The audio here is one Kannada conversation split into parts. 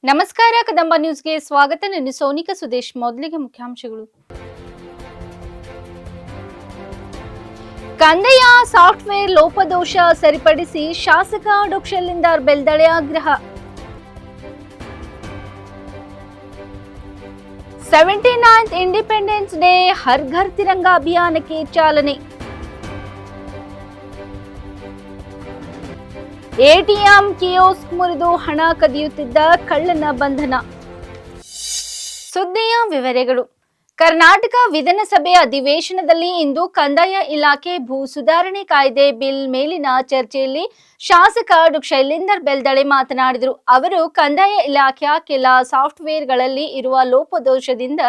ನಮಸ್ಕಾರ ಕದಂಬ ನ್ಯೂಸ್ಗೆ ಸ್ವಾಗತ. ನಾನು ಸೋನಿಕಾ ಸುದೇಶ್. ಮೊದಲಿಗೆ ಮುಖ್ಯಾಂಶಗಳು. ಕಂದಾಯ ಸಾಫ್ಟ್ವೇರ್ ಲೋಪದೋಷ ಸರಿಪಡಿಸಿ ಶಾಸಕ ಡಾಕ್ಟರ್ ಶೈಲೇಂದರ್ ಬೆಲ್ದಳೆ ಆಗ್ರಹ. 79th independence day Har Ghar Tiranga ಅಭಿಯಾನಕ್ಕೆ ಚಾಲನೆ. ಎಟಿಎಂ ಕಿಯೋಸ್ಕ್ ಮುರಿದು ಹಣ ಕದಿಯುತ್ತಿದ್ದ ಕಳ್ಳನ ಬಂಧನ. ಸುದ್ದಿಯ ವಿವರಗಳು. ಕರ್ನಾಟಕ ವಿಧಾನಸಭೆ ಅಧಿವೇಶನದಲ್ಲಿ ಇಂದು ಕಂದಾಯ ಇಲಾಖೆ ಭೂ ಸುಧಾರಣೆ ಕಾಯ್ದೆ ಬಿಲ್ ಮೇಲಿನ ಚರ್ಚೆಯಲ್ಲಿ ಶಾಸಕ ಡಾಕ್ಟರ್ ಶೈಲೇಂದರ್ ಬೆಲ್ದಳೆ ಮಾತನಾಡಿದರು. ಅವರು ಕಂದಾಯ ಇಲಾಖೆಯ ಕೆಲ ಸಾಫ್ಟ್ವೇರ್ಗಳಲ್ಲಿ ಇರುವ ಲೋಪದೋಷದಿಂದ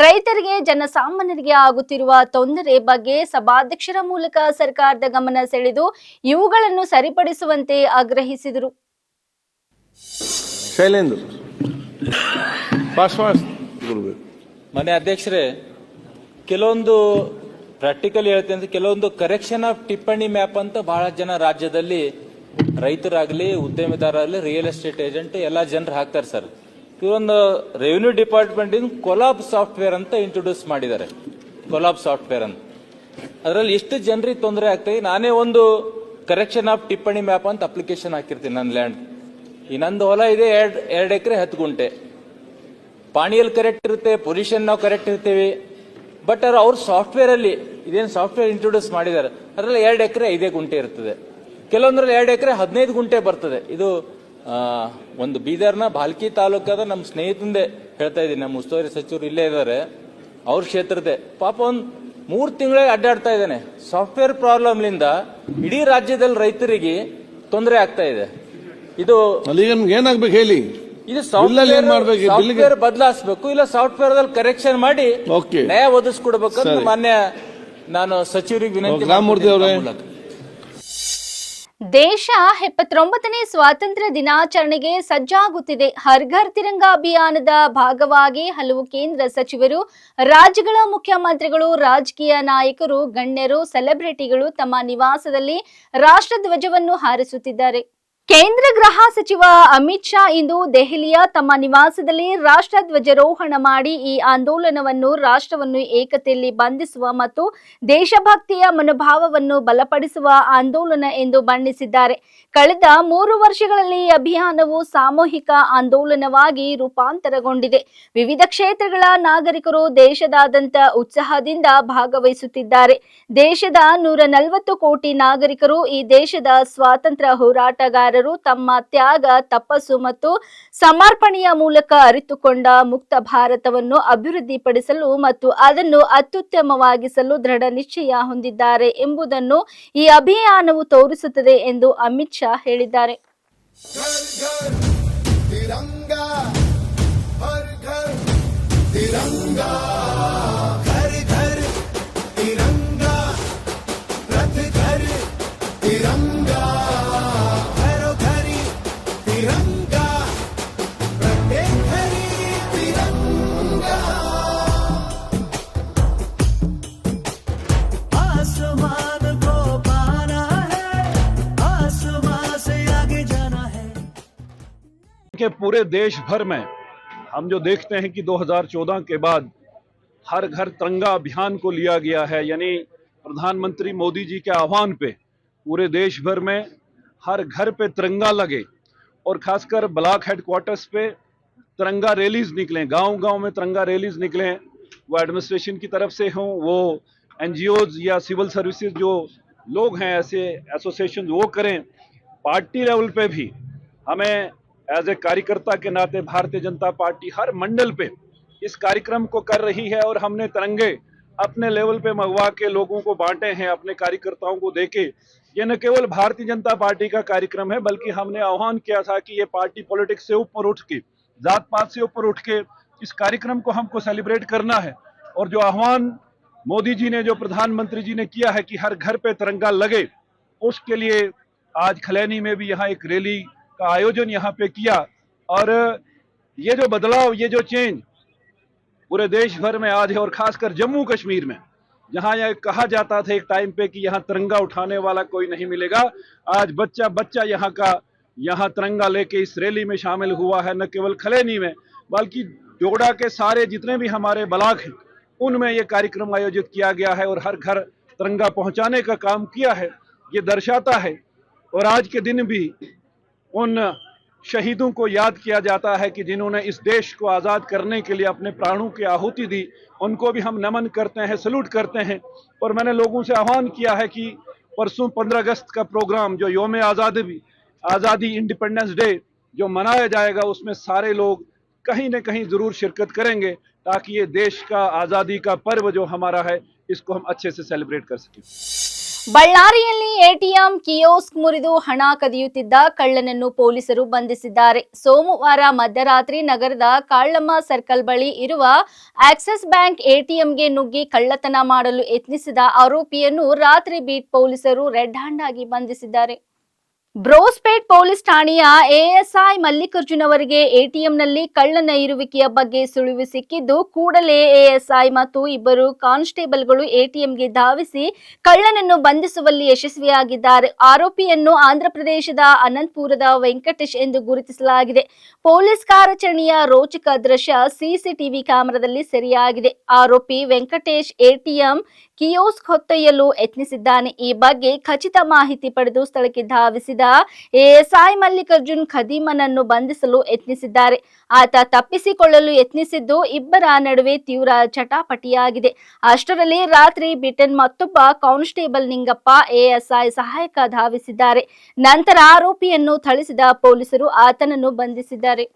ರೈತರಿಗೆ, ಜನಸಾಮಾನ್ಯರಿಗೆ ಆಗುತ್ತಿರುವ ತೊಂದರೆ ಬಗ್ಗೆ ಸಭಾಧ್ಯಕ್ಷರ ಮೂಲಕ ಸರ್ಕಾರದ ಗಮನ ಸೆಳೆದು ಇವುಗಳನ್ನು ಸರಿಪಡಿಸುವಂತೆ ಆಗ್ರಹಿಸಿದರು. ಮನೆ ಅಧ್ಯಕ್ಷರೇ, ಕೆಲವೊಂದು ಪ್ರಾಕ್ಟಿಕಲ್ ಹೇಳ್ತೇನೆ, ಕೆಲವೊಂದು ಕರೆಕ್ಷನ್ ಆಫ್ ಟಿಪ್ಪಣಿ ಮ್ಯಾಪ್ ಅಂತ ಬಹಳ ಜನ ರಾಜ್ಯದಲ್ಲಿ ರೈತರಾಗಲಿ, ಉದ್ಯಮಿದಾರರಾಗಲಿ, ರಿಯಲ್ ಎಸ್ಟೇಟ್ ಏಜೆಂಟ್ ಎಲ್ಲ ಜನರು ಹಾಕ್ತಾರೆ ಸರ್. ಇವೊಂದು ರೆವಿನ್ಯೂ ಡಿಪಾರ್ಟ್ಮೆಂಟ್ ಇಂದ ಕೊಲಾಬ್ ಸಾಫ್ಟ್ವೇರ್ ಅಂತ ಇಂಟ್ರೊಡ್ಯೂಸ್ ಮಾಡಿದ್ದಾರೆ. ಕೊಲಾಬ್ ಸಾಫ್ಟ್ವೇರ್ ಅಂತ ಅದರಲ್ಲಿ ಎಷ್ಟು ಜನರಿಗೆ ತೊಂದರೆ ಆಗ್ತದೆ. ನಾನೇ ಒಂದು ಕರೆಕ್ಷನ್ ಆಫ್ ಟಿಪ್ಪಣಿ ಮ್ಯಾಪ್ ಅಂತ ಅಪ್ಲಿಕೇಶನ್ ಹಾಕಿರ್ತೀನಿ. ನನ್ನ ಲ್ಯಾಂಡ್, ಈ ನಂದು ಹೊಲ ಇದೆ 2 ಎಕರೆ 10 ಗುಂಟೆ. ಪಾಣಿಯಲ್ಲಿ ಕರೆಕ್ಟ್ ಇರುತ್ತೆ, ಪೊಸಿಷನ್ ನಾವು ಕರೆಕ್ಟ್ ಇರ್ತೀವಿ. ಬಟ್ ಅವ್ರ ಸಾಫ್ಟ್ವೇರ್ ಅಲ್ಲಿ ಇದೇನು ಸಾಫ್ಟ್ವೇರ್ ಇಂಟ್ರೊಡ್ಯೂಸ್ ಮಾಡಿದ್ದಾರೆ ಅದರಲ್ಲಿ 2 ಎಕರೆ 5 ಗುಂಟೆ ಇರ್ತದೆ. ಕೆಲವೊಂದ್ರಲ್ಲಿ 2 ಎಕರೆ 15 ಗುಂಟೆ ಬರ್ತದೆ. ಇದು ಒಂದು ಬೀದರ್ನ ಭಾಲ್ಕಿ ತಾಲೂಕಾದ ನಮ್ಮ ಸ್ನೇಹಿತಂದೇ ಹೇಳ್ತಾ ಇದ್ದೀನಿ. ನಮ್ಮ ಉಸ್ತುವಾರಿ ಸಚಿವರು ಇಲ್ಲೇ ಇದ್ದಾರೆ, ಅವ್ರ ಕ್ಷೇತ್ರದೇ. ಪಾಪ ಒಂದು 3 ತಿಂಗಳೇ ಅಡ್ಡಾಡ್ತಾ ಇದ್ದಾನೆ. ಸಾಫ್ಟ್ವೇರ್ ಪ್ರಾಬ್ಲಮ್ಲಿಂದ ಇಡೀ ರಾಜ್ಯದಲ್ಲಿ ರೈತರಿಗೆ ತೊಂದರೆ ಆಗ್ತಾ ಇದೆ. ಇದು ಏನಾಗ್ಬೇಕು ಹೇಳಿ. ಇದು ಸಾಫ್ಟ್ವೇರ್ ಬದಲಾಯಿಸಬೇಕು, ಇಲ್ಲ ಸಾಫ್ಟ್ವೇರ್ ದಲ್ಲಿ ಕರೆಕ್ಷನ್ ಮಾಡಿ ನ್ಯಾಯ ಒದಗಿಸ್ಕೊಡ್ಬೇಕಂತ ಮಾನ್ಯ ನಾನು ಸಚಿವರಿಗೆ ವಿನಂತಿ ಮಾಡ್ತೀನಿ. ದೇಶ 79ನೇ ಸ್ವಾತಂತ್ರ್ಯ ದಿನಾಚರಣೆಗೆ ಸಜ್ಜಾಗುತ್ತಿದೆ. ಹರ್ ಘರ್ ತಿರಂಗಾ ಅಭಿಯಾನದ ಭಾಗವಾಗಿ ಹಲವು ಕೇಂದ್ರ ಸಚಿವರು, ರಾಜ್ಯಗಳ ಮುಖ್ಯಮಂತ್ರಿಗಳು, ರಾಜಕೀಯ ನಾಯಕರು, ಗಣ್ಯರು, ಸೆಲೆಬ್ರಿಟಿಗಳು ತಮ್ಮ ನಿವಾಸದಲ್ಲಿ ರಾಷ್ಟ್ರಧ್ವಜವನ್ನು ಹಾರಿಸುತ್ತಿದ್ದಾರೆ. ಕೇಂದ್ರ ಗೃಹ ಸಚಿವ ಅಮಿತ್ ಶಾ ಇಂದು ದೆಹಲಿಯ ತಮ್ಮ ನಿವಾಸದಲ್ಲಿ ರಾಷ್ಟ್ರ ಧ್ವಜಾರೋಹಣ ಮಾಡಿ ಈ ಆಂದೋಲನವನ್ನು ರಾಷ್ಟ್ರವನ್ನು ಏಕತೆಯಲ್ಲಿ ಬಂಧಿಸುವ ಮತ್ತು ದೇಶಭಕ್ತಿಯ ಮನೋಭಾವವನ್ನು ಬಲಪಡಿಸುವ ಆಂದೋಲನ ಎಂದು ಬಣ್ಣಿಸಿದ್ದಾರೆ. ಕಳೆದ 3 ವರ್ಷಗಳಲ್ಲಿ ಈ ಅಭಿಯಾನವು ಸಾಮೂಹಿಕ ಆಂದೋಲನವಾಗಿ ರೂಪಾಂತರಗೊಂಡಿದೆ. ವಿವಿಧ ಕ್ಷೇತ್ರಗಳ ನಾಗರಿಕರು ದೇಶದಾದ್ಯಂತ ಉತ್ಸಾಹದಿಂದ ಭಾಗವಹಿಸುತ್ತಿದ್ದಾರೆ. ದೇಶದ 140 ಕೋಟಿ ನಾಗರಿಕರು, ಈ ದೇಶದ ಸ್ವಾತಂತ್ರ್ಯ ಹೋರಾಟಗಾರರು ತಮ್ಮ ತ್ಯಾಗ, ತಪಸ್ಸು ಮತ್ತು ಸಮರ್ಪಣೆಯ ಮೂಲಕ ಅರಿತುಕೊಂಡ ಮುಕ್ತ ಭಾರತವನ್ನು ಅಭಿವೃದ್ಧಿಪಡಿಸಲು ಮತ್ತು ಅದನ್ನು ಅತ್ಯುತ್ತಮವಾಗಿಸಲು ದೃಢ ನಿಶ್ಚಯ ಹೊಂದಿದ್ದಾರೆ ಎಂಬುದನ್ನು ಈ ಅಭಿಯಾನವು ತೋರಿಸುತ್ತದೆ ಎಂದು ಅಮಿತ್ ಶಾ ಹೇಳಿದ್ದಾರೆ. पूरे देश भर में हम जो देखते हैं कि 2014 के बाद हर घर तिरंगा अभियान को लिया गया है, यानी प्रधानमंत्री मोदी जी के आह्वान पे पूरे देश भर में हर घर पे तिरंगा लगे और खासकर ब्लॉक हेडक्वार्टर्स पे तिरंगा रैलीज निकलें, गांव-गांव में तिरंगा रैलीज निकलें। वो एडमिनिस्ट्रेशन की तरफ से हों, वो एनजीओज या सिविल सर्विसेज जो लोग हैं, ऐसे एसोसिएशन वो करें। पार्टी लेवल पे भी हमें एज ए कार्यकर्ता के नाते भारतीय जनता पार्टी हर मंडल पे इस कार्यक्रम को कर रही है और हमने तिरंगे अपने लेवल पे मंगवा के लोगों को बांटे हैं, अपने कार्यकर्ताओं को देके। ये न केवल भारतीय जनता पार्टी का कार्यक्रम है, बल्कि हमने आह्वान किया था कि ये पार्टी पॉलिटिक्स से ऊपर उठ के, जात पात से ऊपर उठ के इस कार्यक्रम को हमको सेलिब्रेट करना है। और जो आह्वान मोदी जी ने, जो प्रधानमंत्री जी ने किया है कि हर घर पे तिरंगा लगे, उसके लिए आज खलैनी में भी यहाँ एक रैली का आयोजन यहाँ पे किया। और ये जो बदलाव, ये जो चेंज पूरे देश भर में आज है, और खासकर जम्मू कश्मीर में जहाँ यह कहा जाता था एक टाइम पे कि यहाँ तिरंगा उठाने वाला कोई नहीं मिलेगा, आज बच्चा बच्चा यहाँ का यहाँ तिरंगा लेके इस रैली में शामिल हुआ है। न केवल खलेनी में बल्कि जोगड़ा के सारे जितने भी हमारे ब्लॉक हैं उनमें ये कार्यक्रम आयोजित किया गया है और हर घर तिरंगा पहुंचाने का काम किया है। ये दर्शाता है और आज के दिन भी उन शहीदों को याद किया जाता है कि जिन्होंने इस देश को आज़ाद करने के लिए अपने प्राणों की आहुति दी। उनको भी हम नमन करते हैं, सल्यूट करते हैं। और मैंने लोगों से आह्वान किया है कि परसों 15 अगस्त का प्रोग्राम जो योम आज़ादी इंडिपेंडेंस डे जो मनाया जाएगा उसमें सारे लोग कहीं न कहीं ज़रूर शिरकत करेंगे ताकि ये देश का आज़ादी का पर्व जो हमारा है इसको हम अच्छे से सेलिब्रेट कर सकें। ಬಳ್ಳಾರಿಯಲ್ಲಿ ಎಟಿಎಂ ಕಿಯೋಸ್ಕ್ ಮುರಿದು ಹಣ ಕದಿಯುತ್ತಿದ್ದ ಕಳ್ಳನನ್ನು ಪೊಲೀಸರು ಬಂಧಿಸಿದ್ದಾರೆ. ಸೋಮವಾರ ಮಧ್ಯರಾತ್ರಿ ನಗರದ ಕಾಳಮ್ಮ ಸರ್ಕಲ್ ಬಳಿ ಇರುವ ಆಕ್ಸಿಸ್ ಬ್ಯಾಂಕ್ ಎಟಿಎಂಗೆ ನುಗ್ಗಿ ಕಳ್ಳತನ ಮಾಡಲು ಯತ್ನಿಸಿದ ಆರೋಪಿಯನ್ನು ರಾತ್ರಿ ಬೀಟ್ ಪೊಲೀಸರು ರೆಡ್ ಹ್ಯಾಂಡ್ ಆಗಿ ಬಂಧಿಸಿದ್ದಾರೆ. ಬ್ರೋಸ್ಪೇಟ್ ಪೊಲೀಸ್ ಠಾಣೆಯ ಎಎಸ್ಐ ಮಲ್ಲಿಕಾರ್ಜುನ್ ಅವರಿಗೆ ಎಟಿಎಂನಲ್ಲಿ ಕಳ್ಳನ ಇರುವಿಕೆಯ ಬಗ್ಗೆ ಸುಳಿವು ಸಿಕ್ಕಿದ್ದು ಕೂಡಲೇ ಎಎಸ್ಐ ಮತ್ತು ಇಬ್ಬರು ಕಾನ್ಸ್ಟೇಬಲ್ಗಳು ಎಟಿಎಂಗೆ ಧಾವಿಸಿ ಕಳ್ಳನನ್ನು ಬಂಧಿಸುವಲ್ಲಿ ಯಶಸ್ವಿಯಾಗಿದ್ದಾರೆ. ಆರೋಪಿಯನ್ನು ಆಂಧ್ರಪ್ರದೇಶದ ಅನಂತಪುರದ ವೆಂಕಟೇಶ್ ಎಂದು ಗುರುತಿಸಲಾಗಿದೆ. ಪೊಲೀಸ್ ಕಾರ್ಯಾಚರಣೆಯ ರೋಚಕ ದೃಶ್ಯ ಸಿಸಿಟಿವಿ ಕ್ಯಾಮೆರಾದಲ್ಲಿ ಸೆರೆಯಾಗಿದೆ. ಆರೋಪಿ ವೆಂಕಟೇಶ್ ಎಟಿಎಂ ಕಿಯೋಸ್ಕ್ ಹೊತ್ತೊಯ್ಯಲು ಯತ್ನಿಸಿದ್ದಾನೆ. ಈ ಬಗ್ಗೆ ಖಚಿತ ಮಾಹಿತಿ ಪಡೆದು ಸ್ಥಳಕ್ಕೆ ಧಾವಿಸಿದ ಎಎಸ್ಐ ಮಲ್ಲಿಕಾರ್ಜುನ್ ಖದೀಮನನ್ನು ಬಂಧಿಸಲು ಯತ್ನಿಸಿದ್ದಾರೆ. ಆತ ತಪ್ಪಿಸಿಕೊಳ್ಳಲು ಯತ್ನಿಸಿದ್ದು ಇಬ್ಬರ ನಡುವೆ ತೀವ್ರ ಚಟಾಪಟಿಯಾಗಿದೆ. ಅಷ್ಟರಲ್ಲಿ ರಾತ್ರಿ ಬಿಟನ್ ಮತ್ತೊಬ್ಬ ಕಾನ್ಸ್ಟೇಬಲ್ ನಿಂಗಪ್ಪ ಎಎಸ್ಐ ಸಹಾಯಕ ಧಾವಿಸಿದ್ದಾರೆ. ನಂತರ ಆರೋಪಿಯನ್ನು ಥಳಿಸಿದ ಪೊಲೀಸರು ಆತನನ್ನು ಬಂಧಿಸಿದ್ದಾರೆ.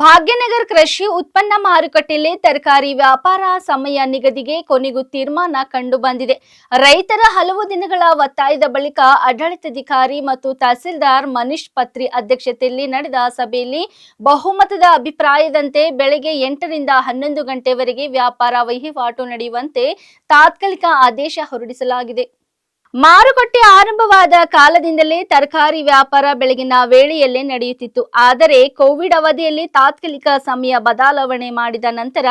ಭಾಗ್ಯನಗರ ಕೃಷಿ ಉತ್ಪನ್ನ ಮಾರುಕಟ್ಟೆಯಲ್ಲಿ ತರಕಾರಿ ವ್ಯಾಪಾರ ಸಮಯ ನಿಗದಿಗೆ ಕೊನೆಗೂ ತೀರ್ಮಾನ ಕಂಡು ಬಂದಿದೆ. ರೈತರ ಹಲವು ದಿನಗಳ ಒತ್ತಾಯದ ಬಳಿಕ ಆಡಳಿತಾಧಿಕಾರಿ ಮತ್ತು ತಹಸೀಲ್ದಾರ್ ಮನೀಶ್ ಪತ್ರಿ ಅಧ್ಯಕ್ಷತೆಯಲ್ಲಿ ನಡೆದ ಸಭೆಯಲ್ಲಿ ಬಹುಮತದ ಅಭಿಪ್ರಾಯದಂತೆ ಬೆಳಗ್ಗೆ 8 ರಿಂದ 11 ಗಂಟೆವರೆಗೆ ವ್ಯಾಪಾರ ವಹಿವಾಟು ನಡೆಯುವಂತೆ ತಾತ್ಕಾಲಿಕ ಆದೇಶ ಹೊರಡಿಸಲಾಗಿದೆ. ಮಾರುಕಟ್ಟೆ ಆರಂಭವಾದ ಕಾಲದಿಂದಲೇ ತರಕಾರಿ ವ್ಯಾಪಾರ ಬೆಳಗಿನ ವೇಳೆಯಲ್ಲೇ ನಡೆಯುತ್ತಿತ್ತು. ಆದರೆ ಕೋವಿಡ್ ಅವಧಿಯಲ್ಲಿ ತಾತ್ಕಾಲಿಕ ಸಮಯ ಬದಲಾವಣೆ ಮಾಡಿದ ನಂತರ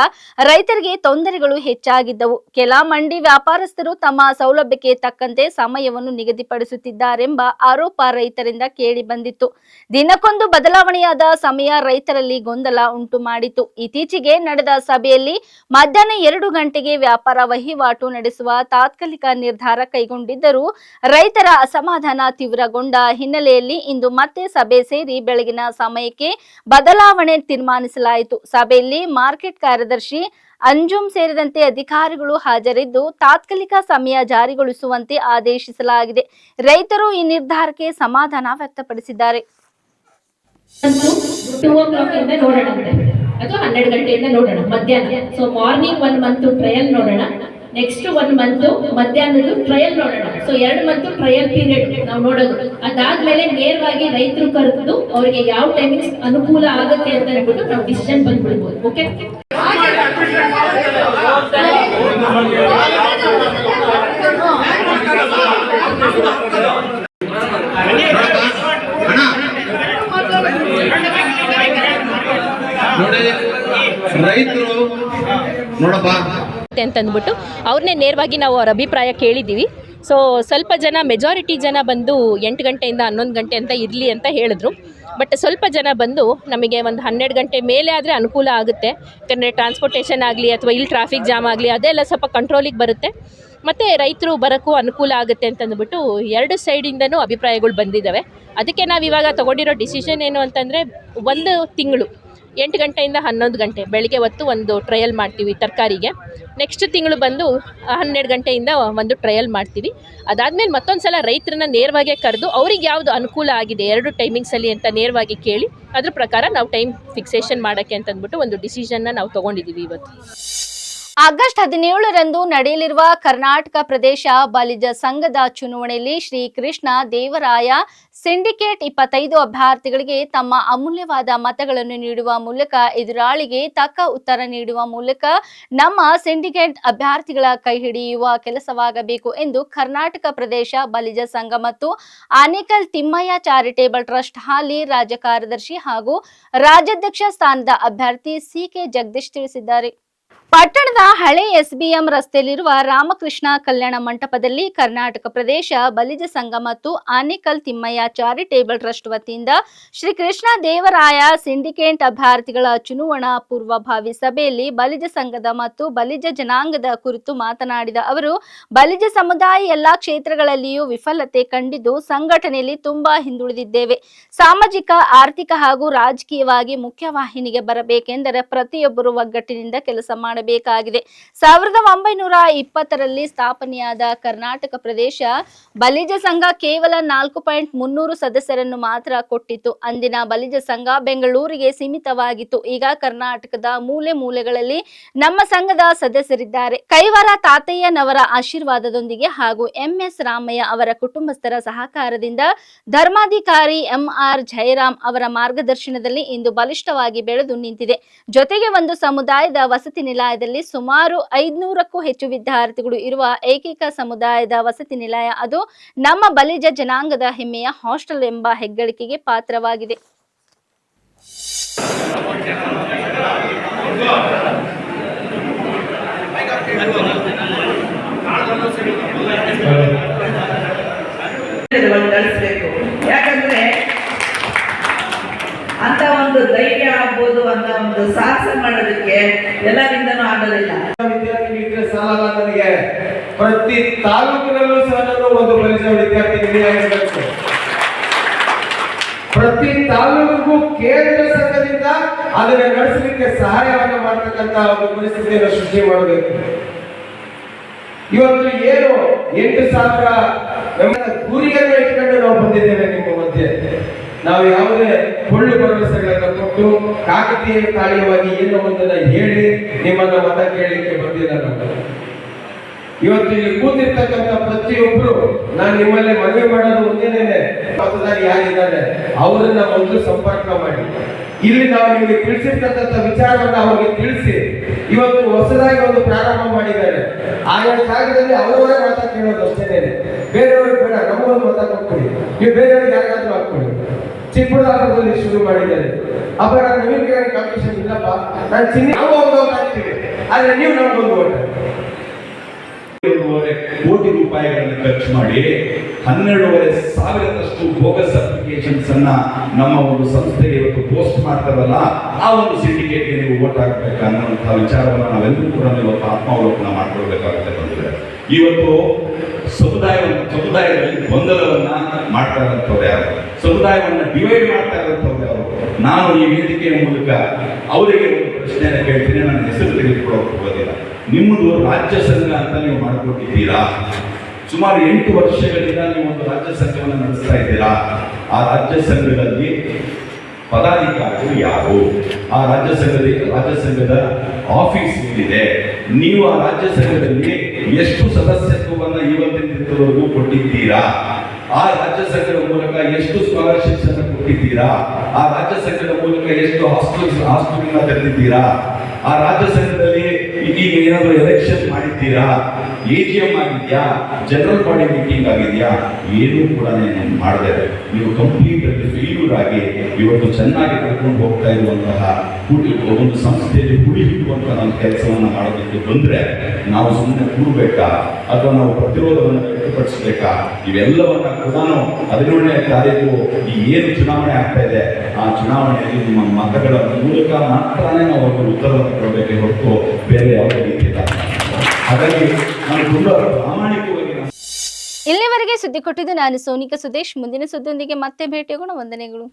ರೈತರಿಗೆ ತೊಂದರೆಗಳು ಹೆಚ್ಚಾಗಿದ್ದವು. ಕೆಲ ಮಂಡಿ ವ್ಯಾಪಾರಸ್ಥರು ತಮ್ಮ ಸೌಲಭ್ಯಕ್ಕೆ ತಕ್ಕಂತೆ ಸಮಯವನ್ನು ನಿಗದಿಪಡಿಸುತ್ತಿದ್ದಾರೆಂಬ ಆರೋಪ ರೈತರಿಂದ ಕೇಳಿ ಬಂದಿತ್ತು. ದಿನಕ್ಕೊಂದು ಬದಲಾವಣೆಯಾದ ಸಮಯ ರೈತರಲ್ಲಿ ಗೊಂದಲ ಉಂಟು ಮಾಡಿತು. ಇತ್ತೀಚೆಗೆ ನಡೆದ ಸಭೆಯಲ್ಲಿ ಮಧ್ಯಾಹ್ನ 2 ಗಂಟೆಗೆ ವ್ಯಾಪಾರ ವಹಿವಾಟು ನಡೆಸುವ ತಾತ್ಕಾಲಿಕ ನಿರ್ಧಾರ ಕೈಗೊಂಡಿದ್ದರು. ರೈತರ ಅಸಮಾಧಾನ ತೀವ್ರಗೊಂಡ ಹಿನ್ನೆಲೆಯಲ್ಲಿ ಇಂದು ಮತ್ತೆ ಸಭೆ ಸೇರಿ ಬೆಳಗಿನ ಸಮಯಕ್ಕೆ ಬದಲಾವಣೆ ತೀರ್ಮಾನಿಸಲಾಯಿತು. ಸಭೆಯಲ್ಲಿ ಮಾರ್ಕೆಟ್ ಕಾರ್ಯದರ್ಶಿ ಅಂಜುಮ್ ಸೇರಿದಂತೆ ಅಧಿಕಾರಿಗಳು ಹಾಜರಿದ್ದು ತಾತ್ಕಾಲಿಕ ಸಮಯ ಜಾರಿಗೊಳಿಸುವಂತೆ ಆದೇಶಿಸಲಾಗಿದೆ. ರೈತರು ಈ ನಿರ್ಧಾರಕ್ಕೆ ಸಮಾಧಾನ ವ್ಯಕ್ತಪಡಿಸಿದ್ದಾರೆ. 2 o'clock ಇಂದ ನೋಡೋಣ ಅಥವಾ 12 ಗಂಟೆಯಿಂದ ನೋಡೋಣ ಮಧ್ಯಾಹ್ನ. ಸೊ ಮಾರ್ನಿಂಗ್ 1 ಮಂತ್ ಟ್ರಯಲ್ ನೋಡೋಣ, ನೆಕ್ಸ್ಟ್ 1 ಮಂತ್ ಮಧ್ಯಾಹ್ನದ ಟ್ರಯಲ್ ನೋಡೋಣ. ಸೊ 2 ಮಂತ್ ಟ್ರಯಲ್ ಪೀರಿಯಡ್ ನಾವು ನೋಡೋದು. ಅದಾದ್ಮೇಲೆ ನೇರವಾಗಿ ರೈತರು ಕರೆದು ಅವರಿಗೆ ಯಾವ ಟೈಮಿಂಗ್ಸ್ ಅನುಕೂಲ ಆಗುತ್ತೆ ಅಂತ ಹೇಳ್ಬಿಟ್ಟು ನಾವು ಡಿಸಿಷನ್ ಬಂದ್ಬಿಡ್ಬೋದು. ಓಕೆ, ರೈತರು ನೋಡಪ್ಪ ಅಂತಂದ್ಬಿಟ್ಟು ಅವ್ರನ್ನೇ ನೇರವಾಗಿ ನಾವು ಅವ್ರ ಅಭಿಪ್ರಾಯ ಕೇಳಿದ್ದೀವಿ. ಸೊ ಸ್ವಲ್ಪ ಜನ ಮೆಜಾರಿಟಿ ಜನ ಬಂದು 8 ಗಂಟೆಯಿಂದ 11 ಗಂಟೆ ಅಂತ ಇರಲಿ ಅಂತ ಹೇಳಿದ್ರು. ಬಟ್ ಸ್ವಲ್ಪ ಜನ ಬಂದು ನಮಗೆ ಒಂದು 12 ಗಂಟೆ ಮೇಲೆ ಆದರೆ ಅನುಕೂಲ ಆಗುತ್ತೆ, ಯಾಕಂದರೆ ಟ್ರಾನ್ಸ್ಪೋರ್ಟೇಷನ್ ಆಗಲಿ ಅಥವಾ ಇಲ್ಲಿ ಟ್ರಾಫಿಕ್ ಜಾಮ್ ಆಗಲಿ ಅದೆಲ್ಲ ಸ್ವಲ್ಪ ಕಂಟ್ರೋಲಿಗೆ ಬರುತ್ತೆ, ಮತ್ತು ರೈತರು ಬರೋಕ್ಕೂ ಅನುಕೂಲ ಆಗುತ್ತೆ ಅಂತಂದ್ಬಿಟ್ಟು 2 ಸೈಡಿಂದನೂ ಅಭಿಪ್ರಾಯಗಳು ಬಂದಿದ್ದಾವೆ. ಅದಕ್ಕೆ ನಾವು ಇವಾಗ ತೊಗೊಂಡಿರೋ ಡಿಸಿಷನ್ ಏನು ಅಂತಂದರೆ 1 ತಿಂಗಳು 8 ಗಂಟೆಯಿಂದ 11 ಗಂಟೆ ಬೆಳಗ್ಗೆ ಹೊತ್ತು ಒಂದು ಟ್ರಯಲ್ ಮಾಡ್ತೀವಿ ತರಕಾರಿಗೆ. ನೆಕ್ಸ್ಟ್ ತಿಂಗಳು ಬಂದು 12 ಗಂಟೆಯಿಂದ ಒಂದು ಟ್ರಯಲ್ ಮಾಡ್ತೀವಿ. ಅದಾದಮೇಲೆ ಮತ್ತೊಂದು ಸಲ ರೈತರನ್ನ ನೇರವಾಗಿ ಕರೆದು ಅವ್ರಿಗೆ ಯಾವುದು ಅನುಕೂಲ ಆಗಿದೆ 2 ಟೈಮಿಂಗ್ಸಲ್ಲಿ ಅಂತ ನೇರವಾಗಿ ಕೇಳಿ ಅದ್ರ ಪ್ರಕಾರ ನಾವು ಟೈಮ್ ಫಿಕ್ಸೇಷನ್ ಮಾಡೋಕ್ಕೆ ಅಂತಂದ್ಬಿಟ್ಟು ಒಂದು ಡಿಸಿಷನ್ನ ನಾವು ತೊಗೊಂಡಿದ್ದೀವಿ ಇವತ್ತು. ಆಗಸ್ಟ್ 17ರಂದು ನಡೆಯಲಿರುವ ಕರ್ನಾಟಕ ಪ್ರದೇಶ ಬಲಿಜ ಸಂಘದ ಚುನಾವಣೆಯಲ್ಲಿ ಶ್ರೀ ಕೃಷ್ಣ ದೇವರಾಯ ಸಿಂಡಿಕೇಟ್ 25 ಅಭ್ಯರ್ಥಿಗಳಿಗೆ ತಮ್ಮ ಅಮೂಲ್ಯವಾದ ಮತಗಳನ್ನು ನೀಡುವ ಮೂಲಕ ಎದುರಾಳಿಗೆ ತಕ್ಕ ಉತ್ತರ ನೀಡುವ ಮೂಲಕ ನಮ್ಮ ಸಿಂಡಿಕೇಟ್ ಅಭ್ಯರ್ಥಿಗಳ ಕೈ ಹಿಡಿಯುವ ಕೆಲಸವಾಗಬೇಕು ಎಂದು ಕರ್ನಾಟಕ ಪ್ರದೇಶ ಬಲಿಜ ಸಂಘ ಮತ್ತು ಆನೇಕಲ್ ತಿಮ್ಮಯ್ಯ ಚಾರಿಟೇಬಲ್ ಟ್ರಸ್ಟ್ ಹಾಲಿ ರಾಜ್ಯ ಕಾರ್ಯದರ್ಶಿ ಹಾಗೂ ರಾಜ್ಯಾಧ್ಯಕ್ಷ ಸ್ಥಾನದ ಅಭ್ಯರ್ಥಿ ಸಿಕೆ ಜಗದೀಶ್ ತಿಳಿಸಿದ್ದಾರೆ. ಪಟ್ಟಣದ ಹಳೆ ಎಸ್ಬಿಎಂ ರಸ್ತೆಯಲ್ಲಿರುವ ರಾಮಕೃಷ್ಣ ಕಲ್ಯಾಣ ಮಂಟಪದಲ್ಲಿ ಕರ್ನಾಟಕ ಪ್ರದೇಶ ಬಲಿಜ ಸಂಘ ಮತ್ತು ಆನೇಕಲ್ ತಿಮ್ಮಯ್ಯ ಚಾರಿಟೇಬಲ್ ಟ್ರಸ್ಟ್ ವತಿಯಿಂದ ಶ್ರೀ ಕೃಷ್ಣ ದೇವರಾಯ ಸಿಂಡಿಕೇಟ್ ಅಭ್ಯರ್ಥಿಗಳ ಚುನಾವಣಾ ಪೂರ್ವಭಾವಿ ಸಭೆಯಲ್ಲಿ ಬಲಿಜ ಸಂಘದ ಮತ್ತು ಬಲಿಜ ಜನಾಂಗದ ಕುರಿತು ಮಾತನಾಡಿದ ಅವರು, ಬಲಿಜ ಸಮುದಾಯ ಎಲ್ಲಾ ಕ್ಷೇತ್ರಗಳಲ್ಲಿಯೂ ವಿಫಲತೆ ಕಂಡಿದ್ದು ಸಂಘಟನೆಯಲ್ಲಿ ತುಂಬಾ ಹಿಂದುಳಿದಿದ್ದೇವೆ. ಸಾಮಾಜಿಕ, ಆರ್ಥಿಕ ಹಾಗೂ ರಾಜಕೀಯವಾಗಿ ಮುಖ್ಯವಾಹಿನಿಗೆ ಬರಬೇಕೆಂದರೆ ಪ್ರತಿಯೊಬ್ಬರು ಒಗ್ಗಟ್ಟಿನಿಂದ ಕೆಲಸ ಮಾಡಬೇಕಾಗಿದೆ. 1920ರಲ್ಲಿ ಸ್ಥಾಪನೆಯಾದ ಕರ್ನಾಟಕ ಪ್ರದೇಶ ಬಲಿಜ ಸಂಘ ಕೇವಲ 4.300 ಸದಸ್ಯರನ್ನು ಮಾತ್ರ ಕೊಟ್ಟಿತ್ತು. ಅಂದಿನ ಬಲಿಜ ಸಂಘ ಬೆಂಗಳೂರಿಗೆ ಸೀಮಿತವಾಗಿತ್ತು. ಈಗ ಕರ್ನಾಟಕದ ಮೂಲೆ ಮೂಲೆಗಳಲ್ಲಿ ನಮ್ಮ ಸಂಘದ ಸದಸ್ಯರಿದ್ದಾರೆ. ಕೈವಾರ ತಾತಯ್ಯನವರ ಆಶೀರ್ವಾದದೊಂದಿಗೆ ಹಾಗೂ MS ರಾಮಯ್ಯ ಅವರ ಕುಟುಂಬಸ್ಥರ ಸಹಕಾರದಿಂದ ಧರ್ಮಾಧಿಕಾರಿ MR ಜಯರಾಮ್ ಅವರ ಮಾರ್ಗದರ್ಶನದಲ್ಲಿ ಇಂದು ಬಲಿಷ್ಠವಾಗಿ ಬೆಳೆದು ನಿಂತಿದೆ. ಜೊತೆಗೆ ಒಂದು ಸಮುದಾಯದ ವಸತಿ ನಿಲಯದಲ್ಲಿ ಸುಮಾರು 500ಕ್ಕೂ ಹೆಚ್ಚು ವಿದ್ಯಾರ್ಥಿಗಳು ಇರುವ ಏಕೈಕ ಸಮುದಾಯದ ವಸತಿ ನಿಲಯ. ಅದು ನಮ್ಮ ಬಲಿಜ ಜನಾಂಗದ ಹೆಮ್ಮೆಯ ಹಾಸ್ಟೆಲ್ ಎಂಬ ಹೆಗ್ಗಳಿಕೆಗೆ ಪಾತ್ರವಾಗಿದೆ. ಯಾಕಂದ್ರೆ ಅಂತ ಒಂದು ಧೈರ್ಯ ಆಗ್ಬೋದು, ಅಂತ ಒಂದು ಸಾಹಸ ಮಾಡೋದಕ್ಕೆ ಎಲ್ಲರಿಂದನೂ ಆಗೋದಿಲ್ಲ. ವಿದ್ಯಾರ್ಥಿಗಳಿಗೆ ಸಾಲ ನನಗೆ ಪ್ರತಿ ತಾಲೂಕಿನಲ್ಲೂ ಸಹ ನಾನು ಒಂದು ಬಲಿಜ ವಿದ್ಯಾರ್ಥಿ ನಿಲಯವಿರಬೇಕು. ಪ್ರತಿ ತಾಲೂಕಿಗೂ ಕೇಂದ್ರ ಸಂಘದಿಂದ ಅದನ್ನು ನಡೆಸಲಿಕ್ಕೆ ಸಹಾಯವನ್ನು ಮಾಡತಕ್ಕಂತ ಒಂದು ಪರಿಸ್ಥಿತಿಯನ್ನು ಸೃಷ್ಟಿ ಮಾಡಬೇಕು. ಇವತ್ತು ಏನು 8,000 ನಮ್ಮ ಗುರಿಯನ್ನು ಇಟ್ಕೊಂಡು ನಾವು ಬಂದಿದ್ದೇವೆ ನಿಮ್ಮ ಮಧ್ಯೆ. ನಾವು ಯಾವುದೇ ಸುಳ್ಳು ಭರವಸೆಗಳನ್ನು ಕೊಟ್ಟು ಕಾಕತೀಯ ತಾಳಿಯವಾಗಿ ಏನೋ ಒಂದನ್ನ ಹೇಳಿ ನಿಮ್ಮನ್ನ ಮತ ಕೇಳಲಿಕ್ಕೆ ಬಂದಿಲ್ಲ. ಇವತ್ತು ಇಲ್ಲಿ ಕೂತಿರ್ತಕ್ಕಂಥ ಪ್ರತಿಯೊಬ್ರು ನಾನು ನಿಮ್ಮಲ್ಲಿ ಮನವಿ ಮಾಡೋದು ಒಂದೇನೇನೆ, ಮತದಾರ ಯಾರಿದ್ದಾರೆ ಅವರನ್ನ ಮೊದಲು ಸಂಪರ್ಕ ಮಾಡಿ. ಇಲ್ಲಿ ನಾವು ನಿಮಗೆ ತಿಳಿಸಿರ್ತಕ್ಕಂಥ ವಿಚಾರವನ್ನು ಅವರಿಗೆ ತಿಳಿಸಿ ಇವತ್ತು ಹೊಸದಾಗಿ ಒಂದು ಪ್ರಾರಂಭ ಮಾಡಿದ್ದಾರೆ. ಆಯಾ ಜಾಗದಲ್ಲಿ ಅವರವರೇ ಮತ ಕೇಳೋದು ಅಷ್ಟೇ, ಬೇರೆಯವ್ರಿಗೆ ಬೇಡ. ನಮಗೊಂದು ಮತ ಕೊಟ್ಕೊಡಿ, ನೀವು ಬೇರೆಯವ್ರಿಗೆ ಯಾರಿಗಾದ್ರೂ ಹಾಕ್ಕೊಡಿ. ಚಿಕ್ಕಬಳ್ಳಾಪುರದಲ್ಲಿ ಶುರು ಮಾಡಿದ್ದಾರೆ. ಅಬ್ಬರ ನವೀಕರಣ ಕಾಂಪಿಟೇಷನ್ ಇಲ್ಲಪ್ಪ, ನಾನು ಚಿನ್ನ ಹೋಗ್ತೀವಿ, ಆದ್ರೆ ನೀವು ನಮಗೊಂದು ಓಟ. 2.5 ಕೋಟಿ ರೂಪಾಯಿಗಳನ್ನು ಖರ್ಚು ಮಾಡಿ 12,500 ಬೋಗಸ್ ಅಪ್ಲಿಕೇಶನ್ಸ್ ಅನ್ನ ನಮ್ಮ ಒಂದು ಸಂಸ್ಥೆಗೆ ಇವತ್ತು ಪೋಸ್ಟ್ ಮಾಡ್ತಾರಲ್ಲ, ಆ ಒಂದು ಸಿಂಡಿಕೇಟ್ಗೆ ನೀವು ವೋಟ್ ಹಾಕ್ಬೇಕನ್ನುವಂತಹ ವಿಚಾರವನ್ನು ನಾವೆಲ್ಲರೂ ಕೂಡ ಇವತ್ತು ಆತ್ಮಾವಲೋಕನ ಮಾಡ್ಕೊಳ್ಬೇಕಾಗುತ್ತೆ ಬಂದಿದೆ. ಇವತ್ತು ಸಮುದಾಯದಲ್ಲಿ ಗೊಂದಲವನ್ನ ಮಾಡ್ತಾ ಇರುವಂಥವ್ರು ಯಾರು, ಸಮುದಾಯವನ್ನ ಡಿವೈಡ್ ಮಾಡ್ತಾ ಇರುವಂಥವ್ರು ಯಾರು? ನಾನು ಈ ವೇದಿಕೆಯ ಮೂಲಕ ಅವರಿಗೆ ಒಂದು ಪ್ರಶ್ನೆಯನ್ನು ಕೇಳ್ತೀನಿ, ನನ್ನ ಹೆಸರು ತೆಗೆದುಕೊಳ್ಳೋಕೆ ಹೋಗೋದಿಲ್ಲ. ನಿಮ್ಮದು ರಾಜ್ಯ ಸಂಘ ಅಂತ ನೀವು ಮಾಡಿಕೊಟ್ಟಿದ್ದೀರಾ. ಸುಮಾರು 8 ವರ್ಷಗಳಿಂದ ನೀವು ಒಂದು ರಾಜ್ಯ ಸಂಘವನ್ನು ನಡೆಸ್ತಾ ಇದ್ದೀರಾ. ಆ ರಾಜ್ಯ ಸಂಘದಲ್ಲಿ ಪದಾಧಿಕಾರಿಗಳು ಯಾರು? ಆ ರಾಜ್ಯ ಸಂಘದ ಆಫೀಸ್ ಏನಿದೆ? ನೀವು ಆ ರಾಜ್ಯ ಸಂಘದಲ್ಲಿ ಎಷ್ಟು ಸದಸ್ಯತ್ವವನ್ನು ಇವತ್ತಿನ ದಿನದವರೆಗೂ ಕೊಟ್ಟಿದ್ದೀರಾ? ಆ ರಾಜ್ಯ ಸಂಘದ ಮೂಲಕ ಎಷ್ಟು ಸ್ಕಾಲರ್ಶಿಪ್ಸ್ ಅನ್ನು ಕೊಟ್ಟಿದ್ದೀರಾ? ಆ ರಾಜ್ಯ ಸಂಘದ ಮೂಲಕ ಎಷ್ಟು ಹಾಸ್ಟೆಲ್ಗಳನ್ನ ತೆರೆದಿದ್ದೀರಾ? ಆ ರಾಜ್ಯ ಸಂಘದಲ್ಲಿ ಈಗ ಏನಾದರೂ ಎಲೆಕ್ಷನ್ ಮಾಡಿದ್ದೀರಾ? AGM ಆಗಿದೆಯಾ? ಜನರಲ್ ಬಾಡಿ ಮೀಟಿಂಗ್ ಆಗಿದೆಯಾ? ಏನೂ ಕೂಡ ಮಾಡದೆ ನೀವು ಕಂಪ್ಲೀಟ್ ಫೇಲ್ಯೂರ್ ಆಗಿ ಇವತ್ತು ಚೆನ್ನಾಗಿ ಕರ್ಕೊಂಡು ಹೋಗ್ತಾ ಇರುವಂತಹ ಒಂದು ಸಂಸ್ಥೆಯಲ್ಲಿ ಹುಡುಕಿಡುವಂತಹ ನಮ್ಮ ಕೆಲಸವನ್ನು ಮಾಡೋದಕ್ಕೆ ಬಂದರೆ ನಾವು ಸುಮ್ಮನೆ ಕೂಡಬೇಕಾ ಅಥವಾ ನಾವು ಪ್ರತಿರೋಧವನ್ನು ವ್ಯಕ್ತಪಡಿಸಬೇಕಾ? ಇವೆಲ್ಲವನ್ನ ಕೂಡ 17ನೇ ತಾರೀಕು ಈ ಏನು ಚುನಾವಣೆ ಆಗ್ತಾ ಇದೆ, ಆ ಚುನಾವಣೆಯಲ್ಲಿ ನಿಮ್ಮ ಮತಗಳ ಮೂಲಕ ಮಾತ್ರನೇ ನಾವು ಅವ್ರಿಗೆ ಉತ್ತರವನ್ನು ಕೊಡಬೇಕೆ ಹೊರತು ಬೇರೆ ಯಾವುದೇ ರೀತಿಯ. ಹಾಗಾಗಿ ನಾನು ತುಂಬಾ ಪ್ರಾಮಾಣಿಕವಾಗಿ ಇಲ್ಲಿವರೆಗೆ ಸುದ್ದಿ ಕೊಟ್ಟಿದ್ದು ನಾನು ಸೋನಿಕಾ ಸುದೇಶ್. ಮುಂದಿನ ಸುದ್ದಿಯೊಂದಿಗೆ ಮತ್ತೆ ಭೇಟಿಯಾಗೋಣ. ವಂದನೆಗಳು.